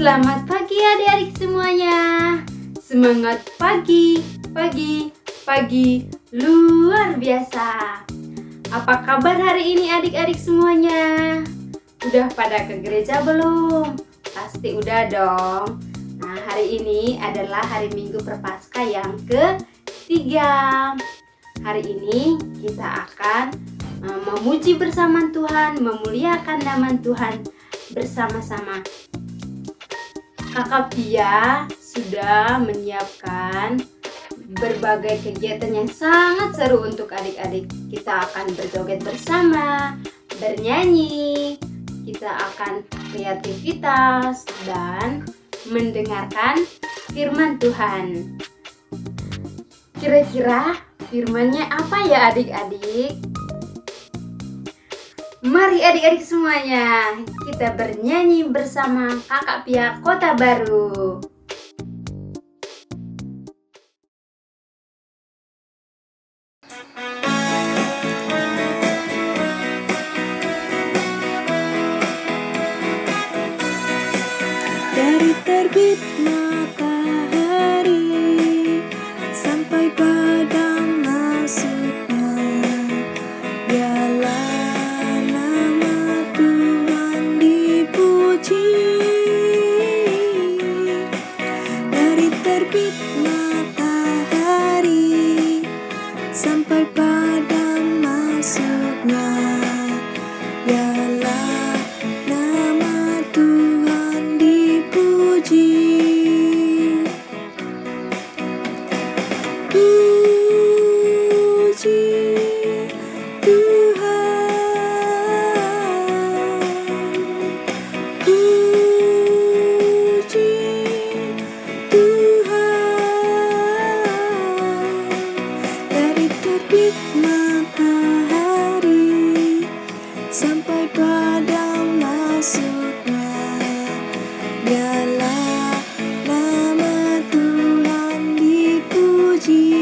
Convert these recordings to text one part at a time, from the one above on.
Selamat pagi adik-adik semuanya. Semangat pagi, pagi luar biasa. Apa kabar hari ini adik-adik semuanya? Udah pada ke gereja belum? Pasti udah dong. Nah, hari ini adalah hari Minggu Prapaskah yang ketiga. Hari ini kita akan memuji bersama Tuhan, memuliakan nama Tuhan bersama-sama. Kakak Pia sudah menyiapkan berbagai kegiatan yang sangat seru untuk adik-adik. Kita akan berjoget bersama, bernyanyi, kita akan kreativitas dan mendengarkan firman Tuhan. Kira-kira firmannya apa ya adik-adik? Mari adik-adik semuanya, kita bernyanyi bersama Kakak Pia Kota Baru. Dari terbit matahari sampai padam masuknya, biarlah nama Tuhan dipuji. Dari terbit matahari sampai padam masuknya, biarlah nama Tuhan dipuji. Puji Tuhan, puji Tuhan. Dari terbit matahari sampai padam masuknya, biarlah nama Tuhan dipuji.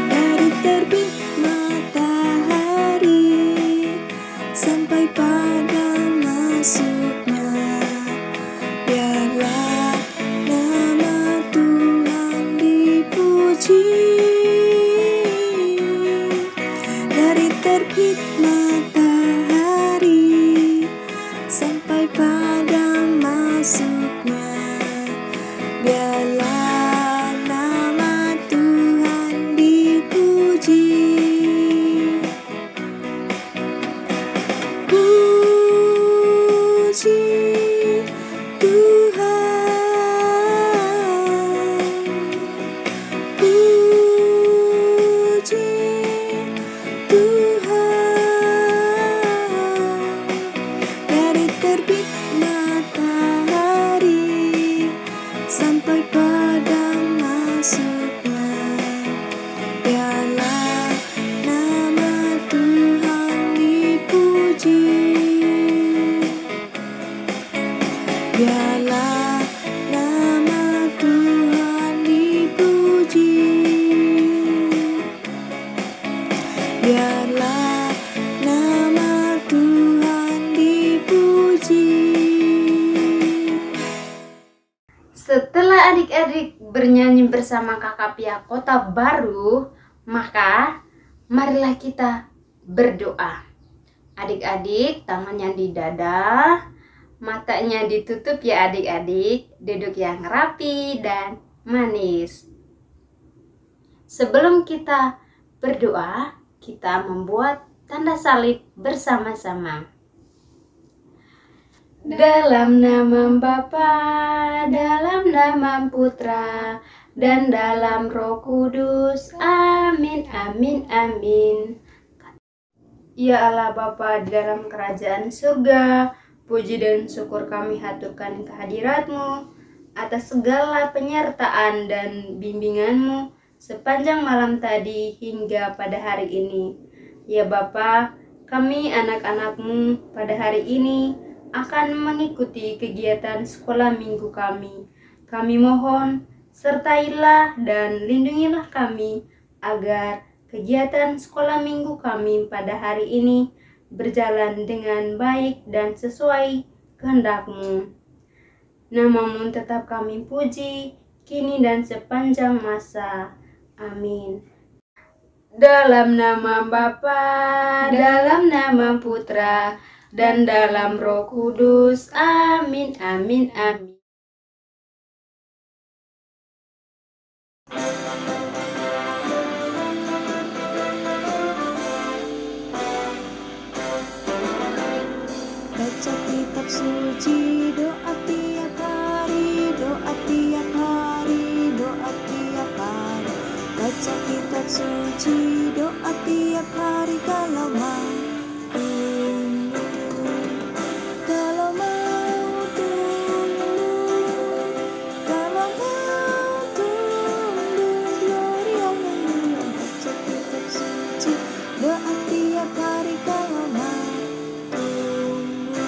Dari terbit matahari sampai padam masuknya, biarlah nama Tuhan dipuji. Dari terbit matahari sampai padam masuknya, biarlah nama Tuhan dipuji. Puji Tuhan, puji Tuhan. Dari terbit matahari sampai padam masuknya, biarlah nama Tuhan dipuji. Biarlah nama Tuhan dipuji. Biarlah nama Tuhan dipuji. Setelah adik-adik bernyanyi bersama Kakak Pia Kota Baru, maka marilah kita berdoa. Adik-adik, tangannya di dada, matanya ditutup ya adik-adik, duduk yang rapi dan manis. Sebelum kita berdoa, kita membuat tanda salib bersama-sama. Dalam nama Bapa, dalam nama Putra, dan dalam Roh Kudus. Amin, amin, amin. Ya Allah Bapa di dalam kerajaan surga, puji dan syukur kami haturkan kehadirat-Mu atas segala penyertaan dan bimbingan-Mu sepanjang malam tadi hingga pada hari ini. Ya Bapa, kami anak-anak-Mu pada hari ini akan mengikuti kegiatan sekolah minggu kami. Kami mohon Sertailah dan lindungilah kami, agar kegiatan sekolah minggu kami pada hari ini berjalan dengan baik dan sesuai kehendak-Mu. Namamu tetap kami puji, kini dan sepanjang masa. Amin. Dalam nama Bapa, dalam nama Putra, dan dalam Roh Kudus. Amin, amin, amin. Baca kitab suci, doa tiap hari, doa tiap hari, doa tiap hari. Baca kitab suci, doa tiap hari kalau mau tunggu, kalau mau tunggu, kalau mau tunggu, glory haleluya. Baca kitab suci, doa tiap hari kalau mau tunggu.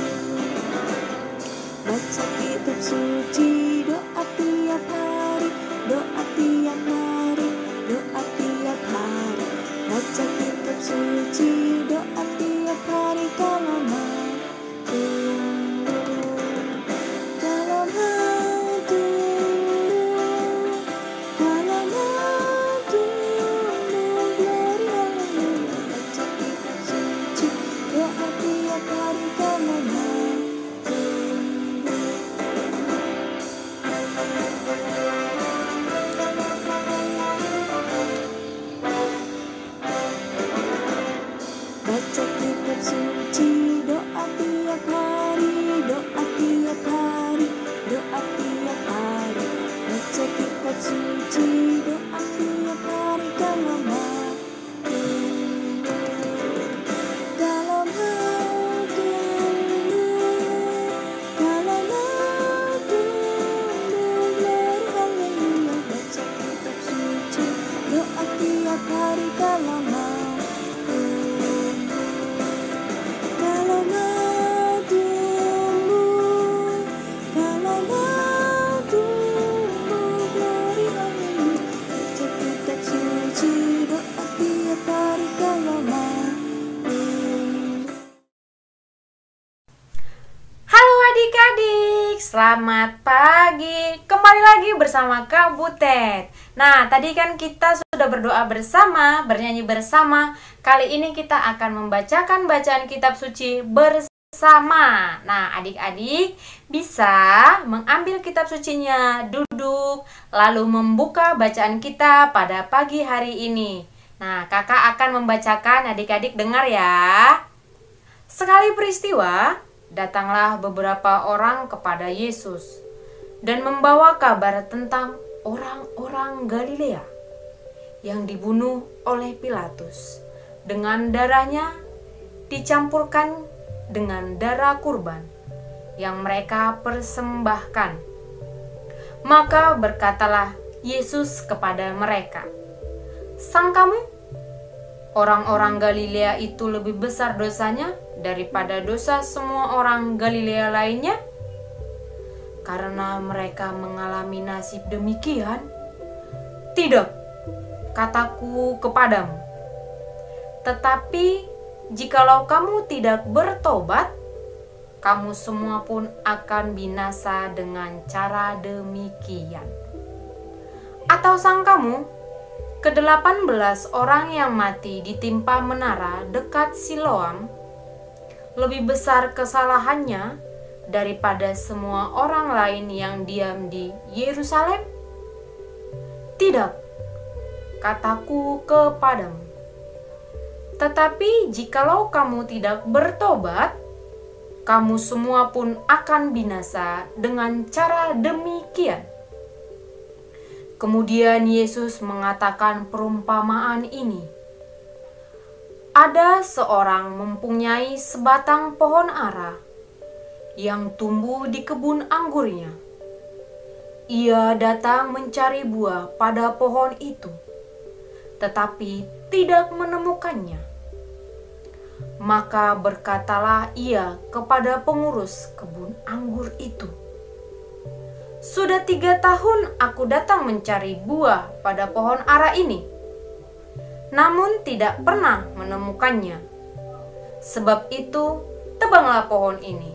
Baca kitab suci, doa tiap hari, doa tiap hari, doa tiap hari. Baca kitab suci, doa tiap hari kalau mau tunggu, kalau mau tunggu, kalau mau tunggu, glory haleluya. Baca kitab suci, doa tiap hari kalau mau tunggu. Baca kitab suci, doa tiap hari, doa tiap hari, doa tiap hari. Baca kitab suci, doa tiap hari kalau mau tunggu, kalau mau tunggu, kalau mau tunggu, glory haleluya. Baca kitab suci, doa tiap hari kalau mau tunggu, kalau mau tunggu, kalau mau tunggu, glory haleluya. Baca kitab suci, doa tiap hari kalau mau tunggu. Halo adik-adik, selamat pagi. Kembali lagi bersama Kak Butet. Nah, tadi kan kita sudah berdoa bersama, bernyanyi bersama. Kali ini kita akan membacakan bacaan kitab suci bersama. Nah, adik-adik bisa mengambil kitab sucinya, duduk, lalu membuka bacaan kita pada pagi hari ini. Nah, kakak akan membacakan, adik-adik dengar ya. Sekali peristiwa, datanglah beberapa orang kepada Yesus dan membawa kabar tentang orang-orang Galilea yang dibunuh oleh Pilatus. Dengan darahnya dicampurkan dengan darah kurban yang mereka persembahkan. Maka berkatalah Yesus kepada mereka, "Sangkamu orang-orang Galilea itu lebih besar dosanya daripada dosa semua orang Galilea lainnya? Karena mereka mengalami nasib demikian? Tidak, kataku kepadamu. Tetapi jikalau kamu tidak bertobat, kamu semua pun akan binasa dengan cara demikian. Atau sangkamu ke-18 orang yang mati ditimpa menara dekat Siloam lebih besar kesalahannya daripada semua orang lain yang diam di Yerusalem? Tidak, kataku kepadamu. Tetapi jikalau kamu tidak bertobat, kamu semua pun akan binasa dengan cara demikian." Kemudian Yesus mengatakan perumpamaan ini. Ada seorang mempunyai sebatang pohon ara yang tumbuh di kebun anggurnya. Ia datang mencari buah pada pohon itu, tetapi tidak menemukannya. Maka berkatalah ia kepada pengurus kebun anggur itu, Sudah 3 tahun aku datang mencari buah pada pohon ara ini, namun tidak pernah menemukannya. Sebab itu, tebanglah pohon ini.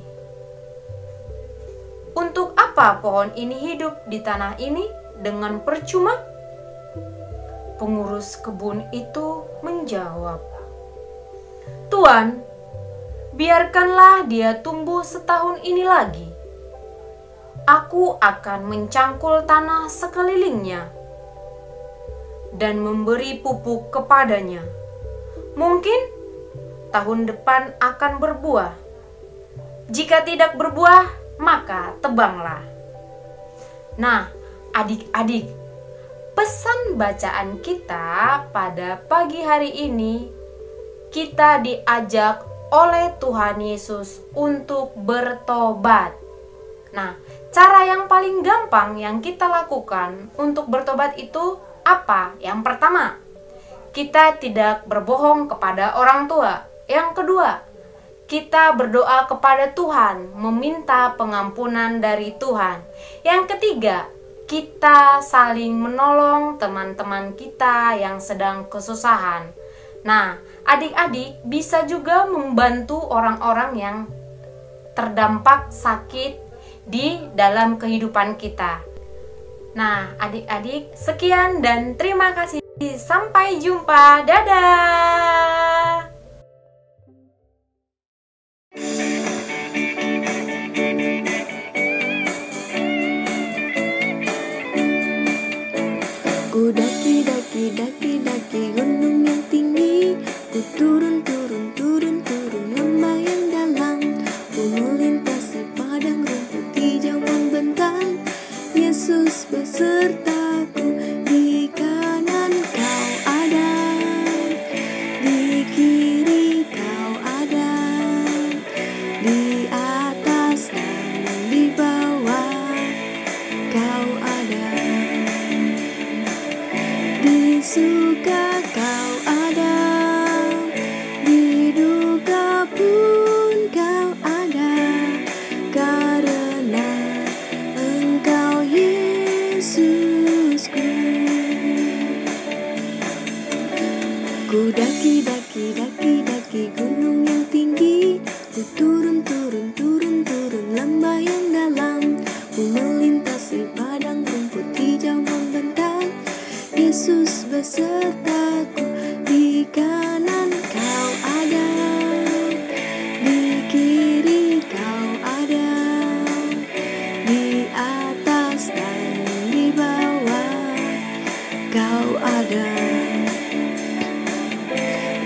Untuk apa pohon ini hidup di tanah ini dengan percuma? Pengurus kebun itu menjawab, "Tuan, biarkanlah dia tumbuh setahun ini lagi. Aku akan mencangkul tanah sekelilingnya dan memberi pupuk kepadanya. Mungkin tahun depan akan berbuah. Jika tidak berbuah, maka tebanglah." Nah, adik-adik, pesan bacaan kita pada pagi hari ini, kita diajak oleh Tuhan Yesus untuk bertobat. Nah, cara yang paling gampang yang kita lakukan untuk bertobat itu apa? Yang pertama, kita tidak berbohong kepada orang tua. Yang kedua, kita berdoa kepada Tuhan, meminta pengampunan dari Tuhan. Yang ketiga, kita saling menolong teman-teman kita yang sedang kesusahan. Nah, adik-adik bisa juga membantu orang-orang yang terdampak sakit di dalam kehidupan kita. Nah, adik-adik, sekian dan terima kasih. Sampai jumpa. Dadah. Ku daki gunung yang tinggi, ku turun lembah yang dalam, ku melintasi padang rumput hijau membentang. Yesus besertaku, di kanan kau ada, di kiri kau ada, di atas dan di bawah kau ada. Di suka kau ada, di duka pun kau ada, karena Engkau Yesusku. Ku daki gunung yang tinggi, ku turun lembah yang dalam, ku melintasi padang rumput hijau membentang. Yesus besertaku, di kanan kau ada, di kiri kau ada, di atas dan di bawah kau ada.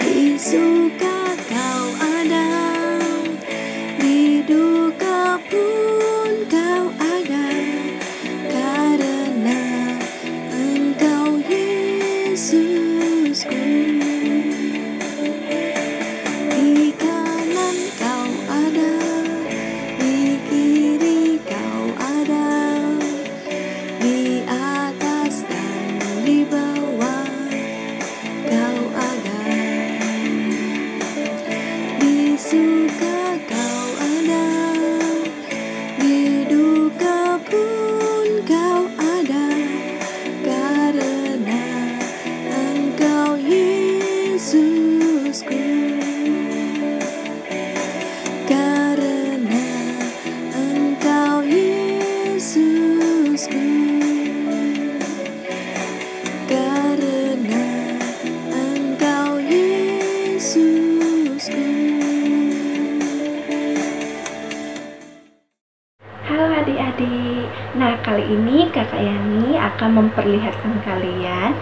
Di suka kau ada, di duka pun kau ada, karena Engkau Yesusku. Di kanan kau ada, di kiri kau ada, di atas dan di bawah kau ada. Di suka kau ada, di duka pun kau ada, karena Engkau Yesusku. Karena Engkau Yesusku. Karena Engkau Yesusku. Halo adik-adik. Nah, kali ini Kakak Yani akan memperlihatkan kalian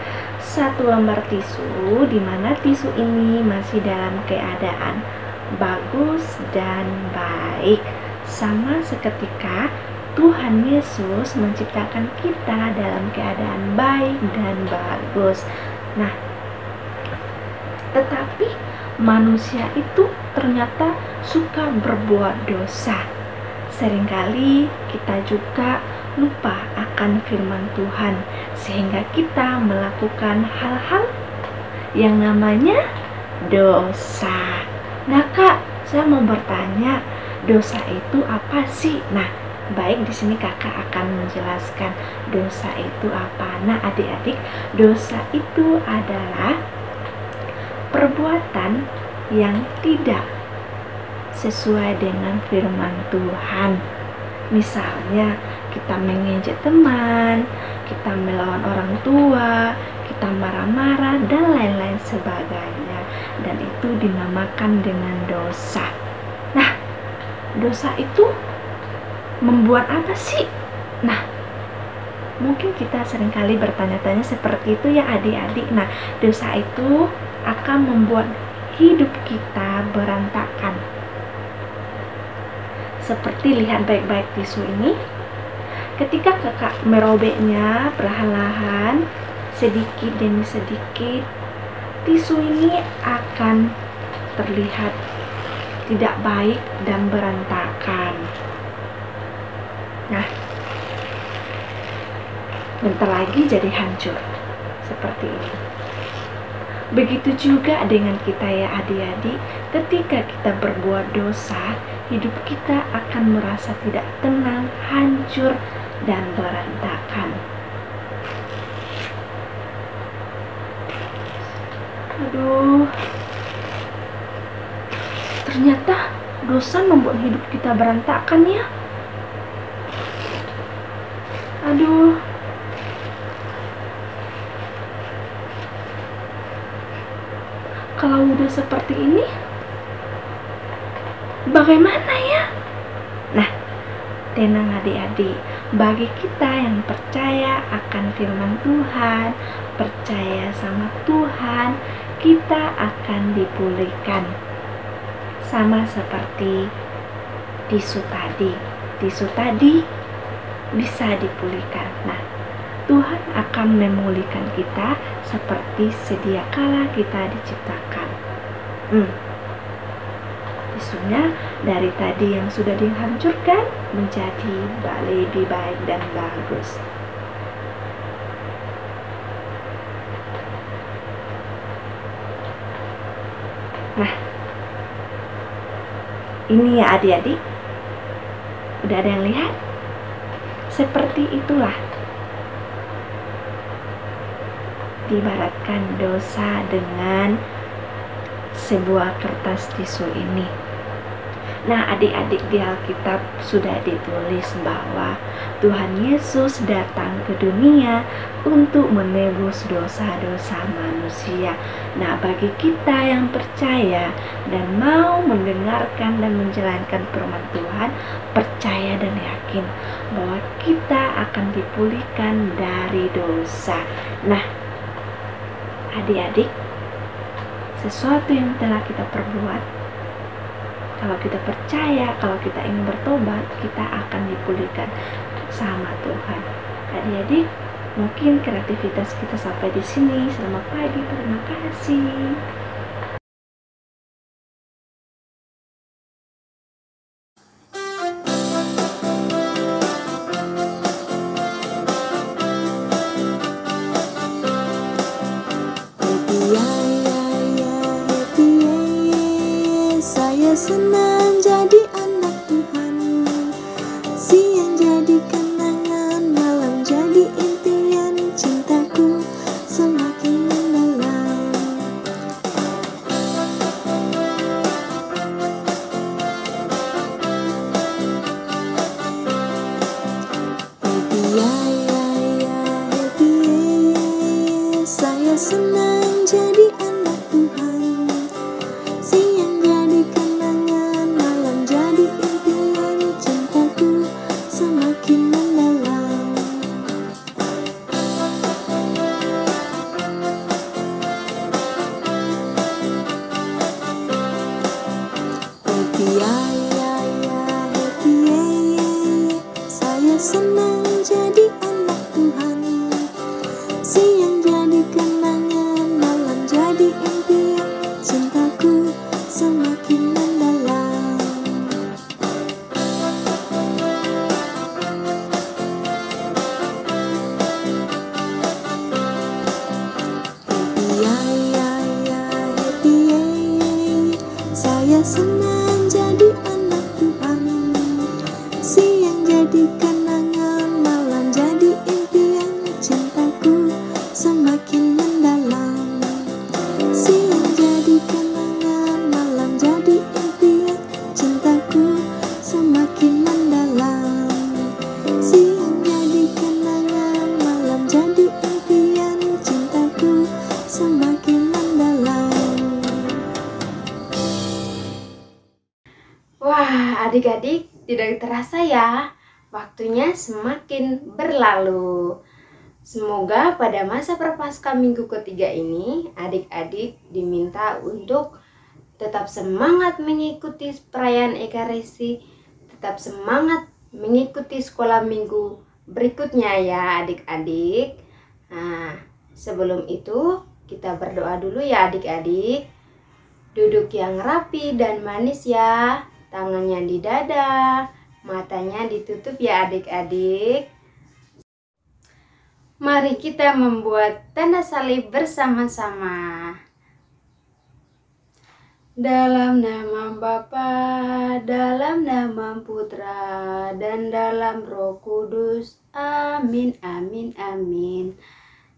satu lembar tisu, di mana tisu ini masih dalam keadaan bagus dan baik. Sama seketika Tuhan Yesus menciptakan kita dalam keadaan baik dan bagus. Nah, tetapi manusia itu ternyata suka berbuat dosa. Seringkali kita juga lupa akan firman Tuhan, sehingga kita melakukan hal-hal yang namanya dosa. Nah Kak, saya mau bertanya, dosa itu apa sih? Nah, Baik, di sini kakak akan menjelaskan dosa itu apa. Nah, adik-adik, dosa itu adalah perbuatan yang tidak sesuai dengan firman Tuhan. Misalnya, kita mengejek teman, kita melawan orang tua, kita marah-marah, dan lain-lain sebagainya. Dan itu dinamakan dengan dosa. Nah, dosa itu membuat apa sih? Nah, mungkin kita seringkali bertanya-tanya seperti itu ya adik-adik. Nah, dosa itu akan membuat hidup kita berantakan. Seperti lihat baik-baik tisu ini. Ketika kakak merobeknya perlahan-lahan, sedikit demi sedikit, tisu ini akan terlihat tidak baik dan berantakan. Nah, bentar lagi jadi hancur seperti ini. Begitu juga dengan kita ya adik-adik, ketika kita berbuat dosa, hidup kita akan merasa tidak tenang, hancur, dan berantakan. Aduh, ternyata dosa membuat hidup kita berantakan ya. Aduh, kalau udah seperti ini, bagaimana ya? Nah, tenang adik-adik, bagi kita yang percaya akan firman Tuhan, percaya sama Tuhan, kita akan dipulihkan. Sama seperti tisu tadi. Tisu tadi bisa dipulihkan. Nah, Tuhan akan memulihkan kita seperti sedia kala kita diciptakan. Tisunya dari tadi yang sudah dihancurkan menjadi lebih baik dan bagus. Nah, ini ya adik-adik, udah ada yang lihat? Seperti itulah diibaratkan dosa dengan sebuah kertas tisu ini. Nah, adik-adik, di Alkitab sudah ditulis bahwa Tuhan Yesus datang ke dunia untuk menebus dosa-dosa manusia. Nah, bagi kita yang percaya dan mau mendengarkan dan menjalankan firman Tuhan, percaya dan yakin bahwa kita akan dipulihkan dari dosa. Nah, adik-adik, sesuatu yang telah kita perbuat, kalau kita percaya, kalau kita ingin bertobat, kita akan dipulihkan sama Tuhan. Adik-adik, mungkin kreativitas kita sampai di sini. Selamat pagi, terima kasih. Saya senang jadi anak Tuhan, siang jadi kenangan, malam jadi impian, cintaku semakin mendalam. Happy happy saya senang jadi anak Tuhan, siang jadi kenangan, malam jadi impian, cintaku semakin mendalam. Happy happy saya senang jadi anak Tuhan, siang jadi kenangan, malam jadi impian, cintaku semakin mendalam. Happy saya senang jadi anak Tuhan, siang jadi Adik-adik, tidak terasa ya, waktunya semakin berlalu. Semoga pada masa Prapaskah minggu ketiga ini, adik-adik diminta untuk tetap semangat mengikuti perayaan Ekaristi, tetap semangat mengikuti sekolah minggu berikutnya ya adik-adik. Nah, sebelum itu kita berdoa dulu ya adik-adik. Duduk yang rapi dan manis ya. Tangannya di dada, matanya ditutup ya adik-adik. Mari kita membuat tanda salib bersama-sama. Dalam nama Bapa, dalam nama Putra, dan dalam Roh Kudus. Amin, amin, amin.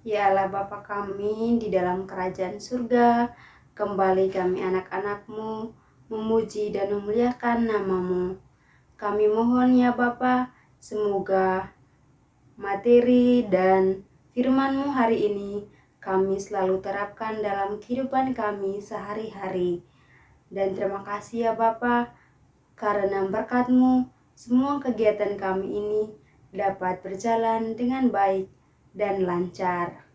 Ya Allah Bapa kami di dalam kerajaan surga, kembali kami anak-anak-Mu memuji dan memuliakan nama-Mu. Kami mohon ya Bapa, semoga materi dan firman-Mu hari ini kami selalu terapkan dalam kehidupan kami sehari-hari. Dan terima kasih ya Bapa, karena berkat-Mu semua kegiatan kami ini dapat berjalan dengan baik dan lancar.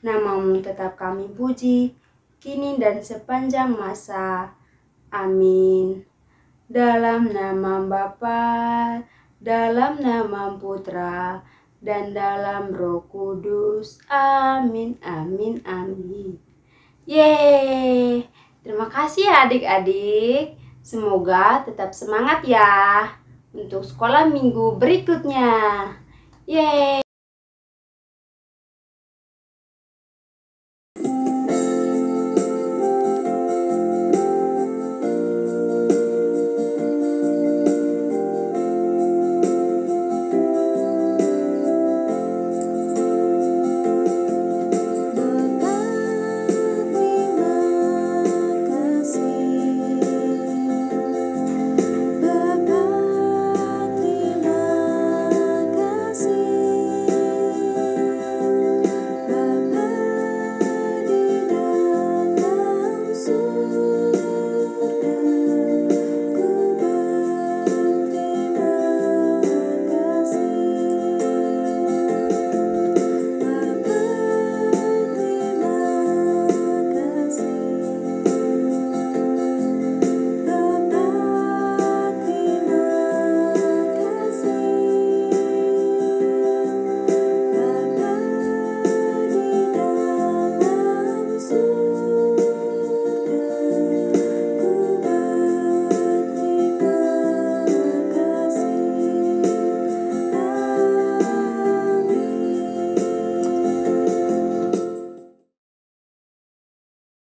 Nama-Mu tetap kami puji, kini dan sepanjang masa. Amin. Dalam nama Bapa, dalam nama Putra, dan dalam Roh Kudus. Amin, amin, amin. Yeay. Terima kasih ya adik-adik. Semoga tetap semangat ya untuk sekolah minggu berikutnya. Yeay.